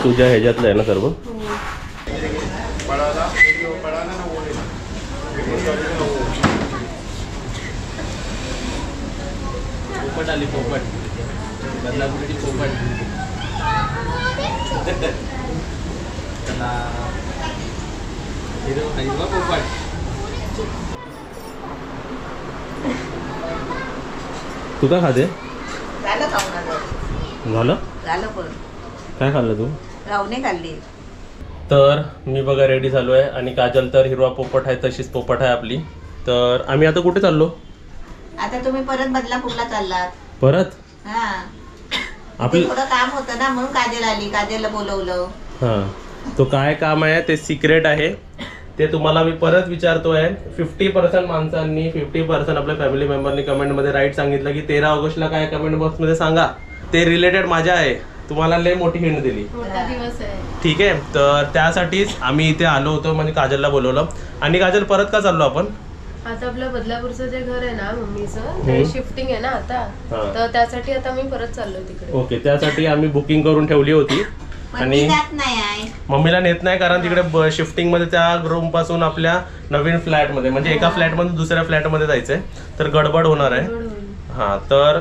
तुझ्या ह्याच्यातलं आहे ना सर्व? पोपट आली, पोपट, बदलापुरीची पोपट. चला हिरो हिरवा पोपट. तू काय खाते? झालं पण काय खाल्लं तू? रावणे खाल्ली. तर मी बघा रेडी झालो आहे आणि काजल तर हिरवा पोपट आहे, तशीच पोपट आहे आपली. तर आम्ही आता कुठे चाललो? आता तुम्ही परत बदलापूरला चाललात परत? हा, आपलं थोडं काम होतं ना म्हणून काजल आली, काजलला बोलवलं. हा, तो काय काम आहे ते सिक्रेट आहे, ते तुम्हाला मी परत विचारतोय. 50% माणसांनी 50% आपल्या फॅमिली मेंबरनी कमेंटमध्ये राईट सांगितलं की 13 ऑगस्टला काय, कमेंट बॉक्समध्ये सांगा. ते रिलेटेड माझ्या आहे, तुम्हाला लय मोठी हिंट दिली. ठीक आहे, तर त्यासाठीच आम्ही इथे आलो होतो, म्हणजे काजलला बोलवलं. आणि काजल परत का चाललो आपण? आता आपलं बदलापूरचं जे घर आहे ना मम्मीचं, ते शिफ्टिंग आहे ना आता, तर त्यासाठी आता मी परत चाललो तिकडे. ओके, त्यासाठी आम्ही बुकिंग करून ठेवली होती. आणि मम्मीला नेत नाही कारण तिकडे शिफ्टिंग मध्ये त्या रूम पासून आपल्या नवीन फ्लॅट मध्ये, म्हणजे एका फ्लॅट मधून दुसऱ्या फ्लॅट मध्ये जायचंय, तर गडबड होणार आहे. हा, तर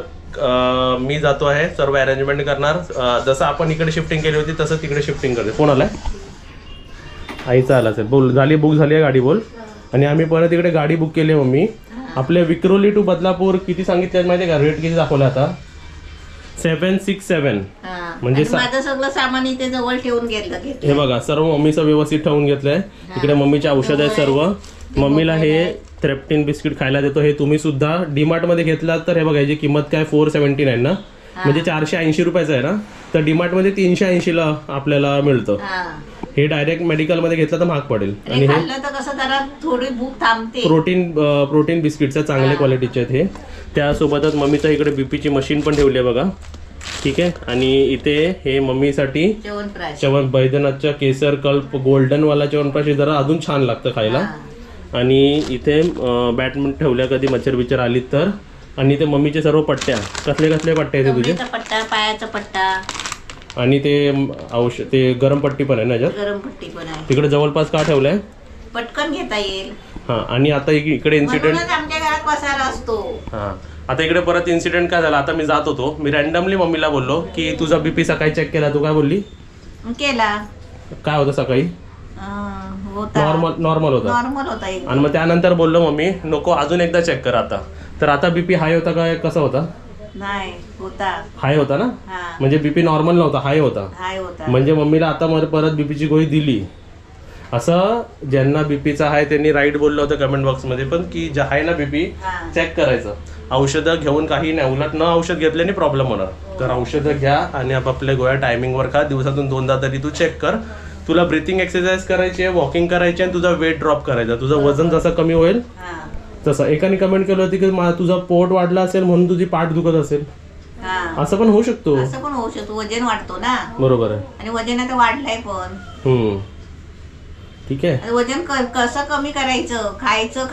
मी जातो आहे, सर्व अरेंजमेंट करणार. जसं आपण इकडे शिफ्टिंग केली होती तसं तिकडे शिफ्टिंग करते. फोन आलाय आईचा, आला असेल. बोल, झाली बुक झाली आहे गाडी, बोल. आणि आम्ही परत इकडे गाडी बुक केली मम्मी. आपल्या विक्रोली टू बदलापूर किती सांगितलं माहिती आहे का? रेट किती दाखवला आता? 767. म्हणजे माझं सगळं सामान इथे जवळ ठेवून घेतलं. हे बघा, सर्व मम्मीचं व्यवस्थित ठेवून घेतलंय. इकडे मम्मीचे औषध आहेत सर्व. मम्मीला हे थ्रेप्टिन बिस्किट खायला देतो. हे तुम्ही सुद्धा डीमार्ट मध्ये घेतलात तर हे बघा, याची किंमत काय 479 ना, म्हणजे 480 रुपयाचं आहे ना. तर डीमार्ट मध्ये 380 ला आपल्याला मिळतं. हे डायरेक्ट मेडिकल मध्ये घेतलं तर महाग पडेल. आणि हे थोडी भूक थांबते. प्रोटीन बिस्किटच्या चांगल्या क्वालिटीचे आहेत हे. त्यासोबतच मम्मीचं इकडे बीपीची मशीन पण ठेवली आहे बघा. ठीक आहे, आणि इथे हे मम्मीसाठी च्यवनप्राश, बैद्यनाथच्या केसर कल्प गोल्डन वाला च्यवनप्राश, जरा अजून छान लागतं खायला. आणि इथे बॅटमिंटन ठेवल्या कधी मच्छर बिच्छर आली तर. आणि ते मम्मीचे सर्व पट्ट्या, कसले कसले पट्टे आहेत तुझे? पट्टा, पायाचा पट्टा, आणि ते औषध, ते गरम पट्टी पण आहे ना याच्यात? गरम पट्टी पण आहे. तिकडे जवळपास का ठेवलंय? पटकन घेता येईल. हा, आणि आता इकडे इन्सिडेंट आमच्या घरात पसारा असतो. हा, आता इकडे परत इन्सिडेंट काय झाला, आता मी जात होतो, मी रॅन्डमली मम्मीला बोललो की तुझा बीपी सकाळी चेक केला, तू काय बोलली? केला. काय होतं सकाळी? नॉर्मल होता. आणि मग त्यानंतर बोललो मम्मी नको, अजून एकदा चेक कर आता. तर आता बीपी हाय होता काय, कसा होता? नाही होता, हाय होता ना. म्हणजे बीपी नॉर्मल नव्हता, हाय होता. म्हणजे मम्मीला आता परत बीपीची गोळी दिली. असं ज्यांना बीपीचा आहे त्यांनी राईट बोललं होतं कमेंट बॉक्स मध्ये पण, की जे आहे ना बीपी चेक करायचं. औषधं घेऊन काही नाही, उलट न औषध घेतल्याने प्रॉब्लेम होणार. तर औषधं घ्या आणि आपापल्या गोळ्या टायमिंगवर खा. दिवसातून 2दा तरी तू चेक कर. तुला ब्रिथिंग एक्सरसाइज करायची आहे, वॉकिंग करायची, आणि तुझा वेट ड्रॉप करायचा. तुझं वजन जसं कमी होईल तसं. एकाने कमेंट केलं होती की तुझा पोट वाढला असेल म्हणून तुझी पाठ दुखत असेल. असं पण होऊ शकतो. वजन वाढतो ना. बरोबर आहे. आणि वजन आता वाढलंय पण. ठीक आहे, वजन कसं कमी करायचं? खायचं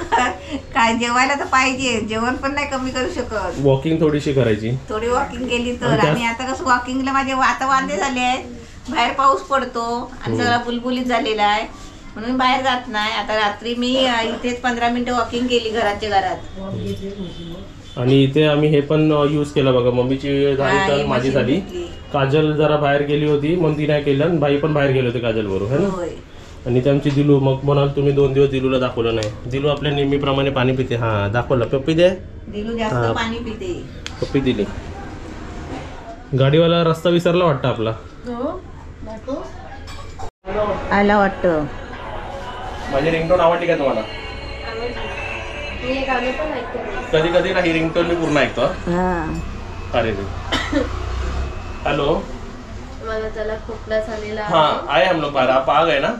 काय, जेवायला तर पाहिजे, जेवण पण नाही कमी करू शकत. वॉकिंग थोडीशी करायची, थोडी वॉकिंग केली तर. आणि आता कसं वॉकिंगला माझे आता वांदे झाले आहेत, बाहेर पाऊस पडतो आणि सगळा बुलबुलीत झालेला आहे म्हणून बाहेर जात नाही. आता रात्री मी इथेच 15 मिनिटं वॉकिंग केली घराच्या घरात. आणि इथे आम्ही हे पण यूज केलं बघा. मम्मीची झाली तर माझी झाली. काजल जरा बाहेर गेली होती म्हणून ती नाही केलं, आणि भाई पण बाहेर गेले होते काजल बरोबर है ना. आणि ते आमची दिलू, मग म्हणाल तुम्ही 2 दिवस दिलूला दाखवलं नाही. दिलू आपल्या नेहमीप्रमाणे पाणी पिते. हा, दाखवलं. पप्पी दे. दिलू जास्त पाणी पिते. पप्पी दिली. गाडीवाला रस्ता विसरला वाटतं आपला. आला वाटतं. माझी रिंगटोन आवडली का तुम्हाला? कधी कधी ना ही रिंगटोन मी पूर्ण ऐकतो. अरे हॅलो, मला त्याला खोकला झालेला हा आहे. हम लोग पाग आहे ना.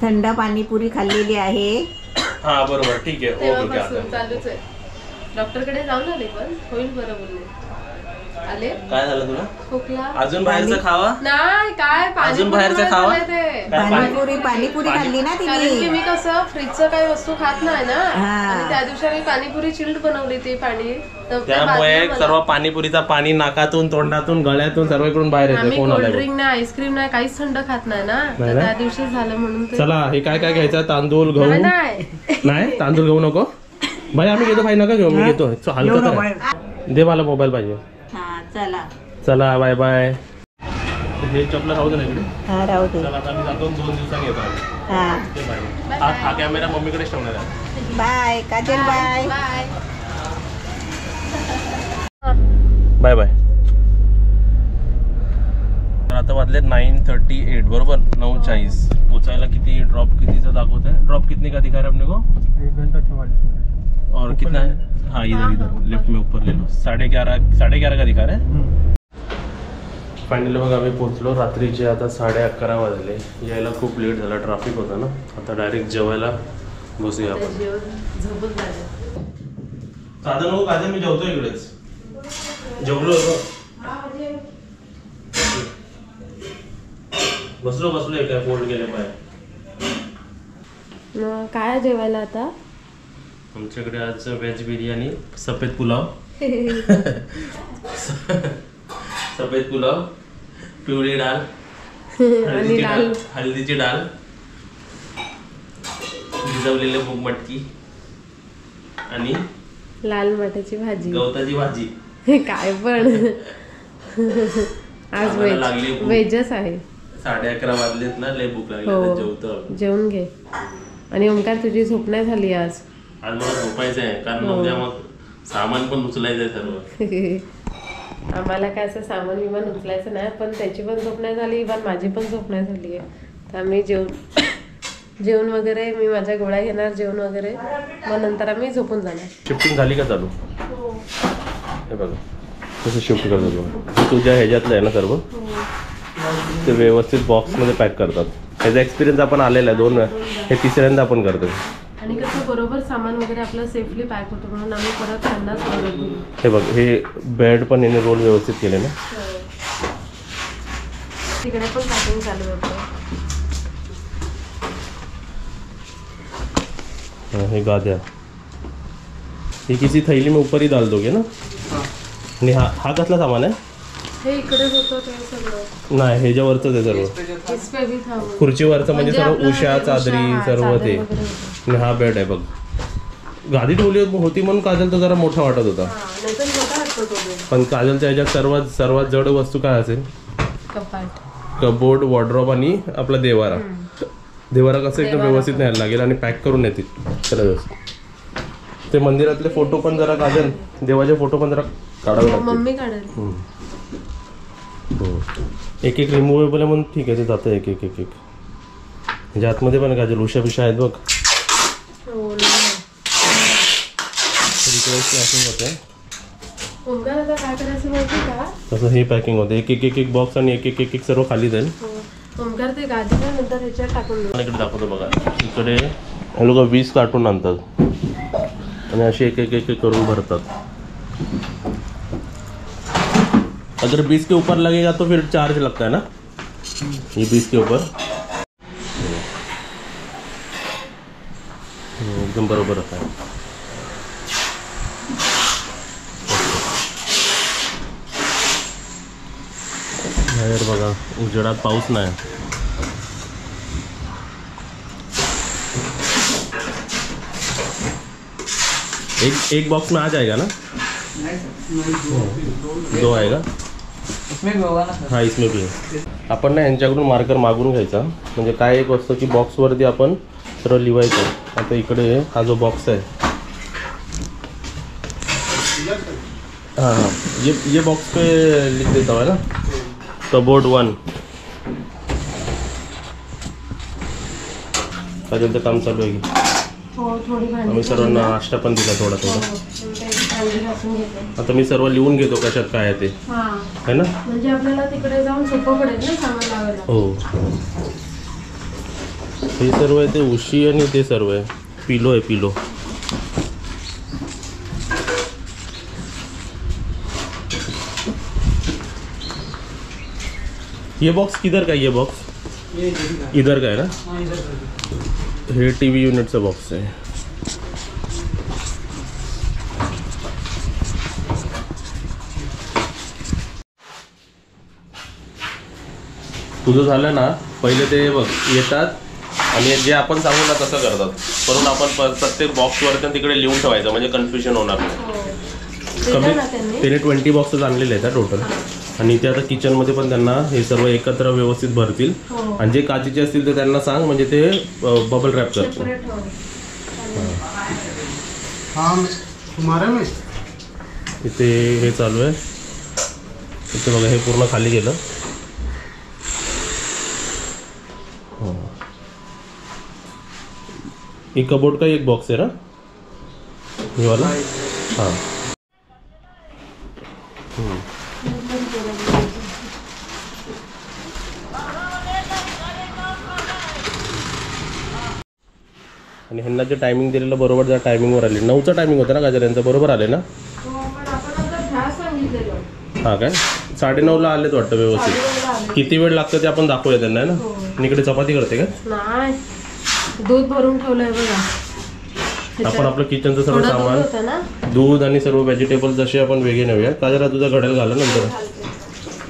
थंड पाणीपुरी खाल्लेली आहे. हा बरोबर, ठीक आहे. ओके, चालूच आहे. डॉक्टर कडे जाऊन आले पण होईल बरं बोलले. आले. काय झालं तुला? खोकला. अजून बाहेरचं खावा नाही, काय अजून बाहेरचं खावा. पाणीपुरी खाल्ली ना कारण की तिने. मी कसं फ्रीजचं काही वस्तू खात नाही ना, हा. आणि त्या दिवशी आम्ही पाणीपुरी चिल्ड बनवली ती पाणी, तर ते त्यामुळे बाजूला मला- सर्व पाणीपुरीचा पाणी नाकातून, तोंडातून, गळ्यातून सर्वकडून बाहेर येते. आम्ही कोण आलाय कोल्ड्रिंक नाही, आईस्क्रीम नाही, काहीच थंड खात नाही ना, नाही तर ना? त्या दिवशी झालं म्हणून ते. चला हे काय काय घ्यायचं, तांदूळ गहू नाही नाही, तांदूळ गहू नको भाई, आम्ही घेतो भाई, नका घेऊ, मी घेतो. हलकं करा. दे मला मोबाईल पाहिजे. हा चला. चला बाय बाय. हे चपला राहू दे ना इकडे. हा राहू दे. चला आता मी जातो, 2 दिवसांनी येतो आम्ही. हा ते बाय. हा कॅमेरा मम्मीकडेच ठेवणार आहे. Bye Kajal bye. Bye. Bye bye. तर आता वाजले 9:38 बरोबर, 9:40. पोचायला किती ड्रॉप कितीचा दाखवत है? ड्रॉप कितने का दिखा रहा है अपने को? 1 घंटा 44 और कितना है? हाँ इधर लेफ्ट में ऊपर ले लो. 11:30 का दिखा रहा है. फायनली बघा आम्ही पोचलो. रात्रीचे आता 11:30 वाजले. यायला खूप लेट झाला, ट्रॅफिक होता ना. आता डायरेक्ट जेवायला बसूया आपण. झोपून झालं. साधं नको काजल, मी जेवतो इकडेच. जेवलो होतो, बसलो काय फोल्ड केले पाय. मग काय जेवायला आता? आमच्याकडे आज व्हेज बिर्याणी, सफेद पुलाव, सफेद पुलाव, पिवळी डाळ, हळदीची डाळ, भिजवलेले मूग मटकी आणि लाल मटाची भाजी, गवताची भाजी. काय पण आज आम्हाला लागली भूक. वेजच आहे. 11:30 वाजलेत ना, लय भूक लागली. हो. आता जेवतो आम्ही. जेवून घे. आणि ओमकार तुझी झोप नाही झाली आज? आज मला झोपायचं आहे, कारण हो. उद्या मग सामान पण उचलायचं आहे सर्व. आम्हाला काय असं सामान विमान उचलायचं नाही, पण त्याची पण झोप नाही झाली, इव्हन माझी पण झोप नाही झाली आहे. तर आम्ही जेवण वगैरे, मी माझ्या गोळ्या घेणार, जेवण वगैरे, मग नंतर आम्ही झोपून जाणार. शिफ्टिंग झाली का चालू? हे बघा कसं शिफ्ट करतात बघा. तुझ्या ह्याच्यातलं आहे ना सर्व, ते व्यवस्थित बॉक्समध्ये पॅक करतात. ह्याचा एक्सपिरियन्स आपण आलेला आहे 2 वेळा, हे 3ऱ्यांदा आपण करतो. आणि कसं बरोबर सामान वगैरे आपलं सेफली पॅक होतं, म्हणून आम्ही परत त्यांनाच ऑर्डर दिली. हे बघ, हे बेड पण याने रोल व्यवस्थित केले ना. तिकडे पण पॅकिंग चालू होतं. हे गाद्या, हे किसी थैली में ऊपर ही डाल दोगे ना. आणि हा कसला सामान आहे? हे इकडेच होतं ते सगळं. नाही, ह्याच्यावरच आहे सर्व. इस्पे भी था वो. खुर्चीवरचं म्हणजे सर्व आपलं उषा, चादरी, उषा, सर्व चादर ते. वगैरे होतं. आणि हा बेड आहे बघ. गादी ठेवली होती म्हणून काजल तर जरा मोठा वाटत होता, हा, नाहीतर मोठा वाटतो तो बेड. पण काजलच्या ह्याच्यात सर्वात जड वस्तू काय असेल? कपाट. कबोर्ड, वॉर्डरोब आणि आपला देवारा. देवारा कसं एकदम व्यवस्थित न्यायला लागेल आणि पॅक करून येतील त्याला व्यवस्थित. ते मंदिरातले फोटो पण जरा काजल, देवाचे फोटो पण जरा काढावे लागतील. मम्मी काढेल. हो. एक रिमूवेबल आहे म्हणून ठीक आहे, ते जातं एक म्हणजे आतमध्ये पण काजल उषा पिशा आहेत बघ. हो ना. पॅकिंग होते. ओमकार आता काय करायचं माहिती का? तसं हे पॅकिंग होते, एक बॉक्स आणि एक सर्व खाली जाईल. ओमकार ते गादीला नंतर ह्याच्यात टाकून देऊ. इकडे दाखवतो बघा. इकडे हे लोक 20 कार्टून आणतात आणि असे एक करून भरतात. अगर 20 के ऊपर लगेगा तो फिर चार्ज लगता है ना. ये 20 के ऊपर एकदम बरोबर रखा है. बाहेर बघा, उजेडात पाऊस नाही. एक बॉक्स में आ जाएगा ना? 2 आएगा. हा, इसमें भी आहे. आपण ना यांच्याकडून मार्कर मागून घ्यायचा, म्हणजे काय एक असतं की बॉक्सवरती आपण सर्व लिहायचं. आता इकडे हा जो बॉक्स आहे, हाँ ये बॉक्स पे लिख देता हूँ है ना. कबोर्ड 1. काजलचं काम चालू आहे की आम्ही सर्वांना नाश्ता पण दिला थोडा. आता मी सर्व लिहून घेतो कशात काय आहे ते, है ना. म्हणजे आपल्याला तिकडे जाऊन सोपं पडेल ना सामान लावायला. हो, हे सर्व आहे ते उशी आणि ते सर्व आहे. पिलो आहे, पिलो. ये बॉक्स किधर का? ये बॉक्स इधर का आहे ना, हे TV युनिटचा बॉक्स आहे. तुझं झालं ना, पहिले ते बघ येतात आणि जे आपण सांगू ना तसं करतात, म्हणून आपण प्रत्येक बॉक्सवरती तिकडे लिहून ठेवायचं, म्हणजे कन्फ्युजन होणार नाही. कमी त्याने 20 बॉक्सेस आणलेले आहेत टोटल. आणि ते आता किचनमध्ये पण त्यांना हे सर्व एकत्र व्यवस्थित भरतील. आणि जे काचेचे असतील ते त्यांना सांग, म्हणजे ते बबल रॅप करतील. इथे हे चालू आहे. इथे बघा हे पूर्ण खाली गेलं. ही कबोर्ड का एक बॉक्स आहे ना, हे वाला. हां आणि ह्यांना जे टायमिंग दिलेलं बरोबर त्या टायमिंगवर आले. 9चा टायमिंग होता ना गाजर यांचा, बरोबर आले ना. हां काय 9:30ला आलेत वाटतं व्यवस्थित. किती वेळ लागतं ते आपण दाखवूया त्यांना ना. आणि इकडे चपाती करते का? नाही, दूध भरून ठेवलंय बघा. आपण आपलं किचनचं सर्व सामान, दूध आणि सर्व व्हेजिटेबल्स जसे आपण वेगळे नेऊया. का जरा तुझं घडेल घाला नंतर.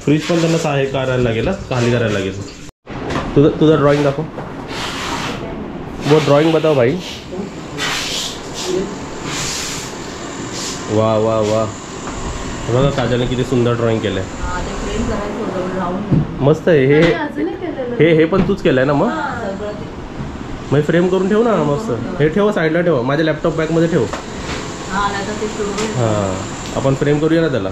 फ्रीज पण त्यांना सहाय्य करायला लागेल, खाली करायला लागेल. तुझं ड्रॉइंग दाखव. वो ड्रॉइंग बताओ भाई. वा वा वा, बघा काजलने किती सुंदर ड्रॉइंग केलंय. मस्त आहे हे. हे पण तूच केलंय ना. मग फ्रेम करून ठेव ना मस्त. हे ठेव साईडला, ठेव माझ्या लॅपटॉप बॅगमध्ये ठेव. हां आपण फ्रेम करूया ना त्याला.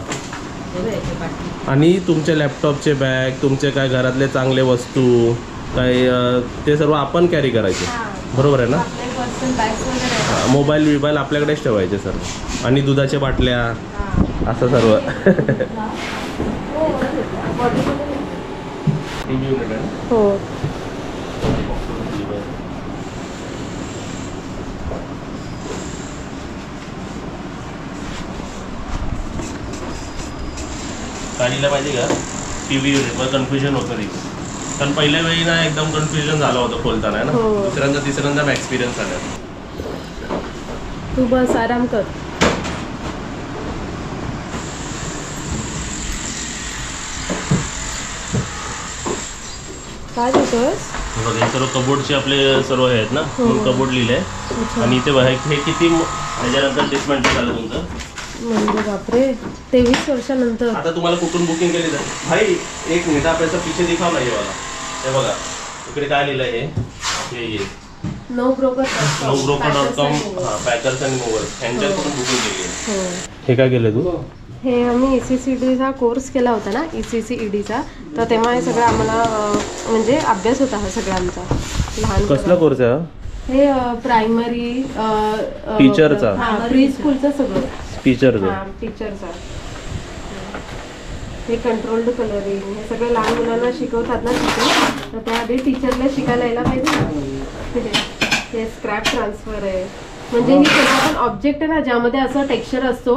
आणि तुमचे लॅपटॉपचे बॅग, तुमचे काय घरातले चांगले वस्तू काय ते सर्व आपण कॅरी करायचे, बरोबर आहे ना. मोबाईल बिबाईल आपल्याकडेच ठेवायचे सर्व. आणि दुधाच्या बाटल्या असं सर्व. हो काढीला पाहिजे का TV युनिट, मग कन्फ्युजन होतं नाही. कारण पहिल्या वेळी ना एकदम कन्फ्युजन झालं होतं खोलताना ना. दुसऱ्यांदा तिसऱ्यांदा एक्सपिरियन्स आला. तू बस आराम कर. काय देतोस? हे सर्व कबोर्डचे आपले सर्व हे आहेत ना, म्हणून कबोर्ड लिहिले. आणि इथे हे किती त्याच्यानंतर डिस्मेंटल झालं तुमचं? म्हणजे बापरे 23 वर्षानंतर. आता तुम्हाला कुठून बुकिंग केली तर भाई एक मिनिट आपल्याचा पिछे दिखाव नाही वाला. हे बघा इकडे काय लिहिलंय हे nobroker.com पॅकर्स अँड मूव्हर्स यांच्याकडून बुकिंग केली आहे. हे काय केलं तू? हे आम्ही ECCEDचा कोर्स केला होता ना, ECCEDचा. तर तेव्हा हे सगळं आम्हाला म्हणजे अभ्यास होता हा सगळ्यांचा. लहान कसला कोर्स आहे? हे प्रायमरी टीचरचा, प्री स्कूलचं सगळं. टीचरचा हे कंट्रोल्ड कलरिंग हे सगळं लहान मुलांना शिकवतात ना तिथे. तर त्याआधी टीचरला शिकायला यायला पाहिजे ना. हे स्क्रॅप ट्रान्सफर आहे, म्हणजे ही त्याचा पण ऑब्जेक्ट आहे ना ज्यामध्ये असं टेक्स्चर असतो,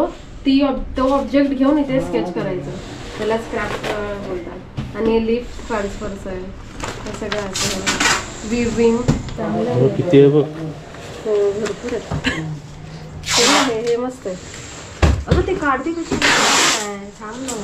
तो ऑब्जेक्ट घेऊन इथे स्केच करायचं, त्याला स्क्रॅप बोलतात. आणि लिफ्ट ट्रान्सफर्स आहे, हे सगळं असं विविंग चांगलं. किती आहे बघ. हो भरपूर आहे. हे मस्त आहे. अगं ते काढते कशी, थांब ना.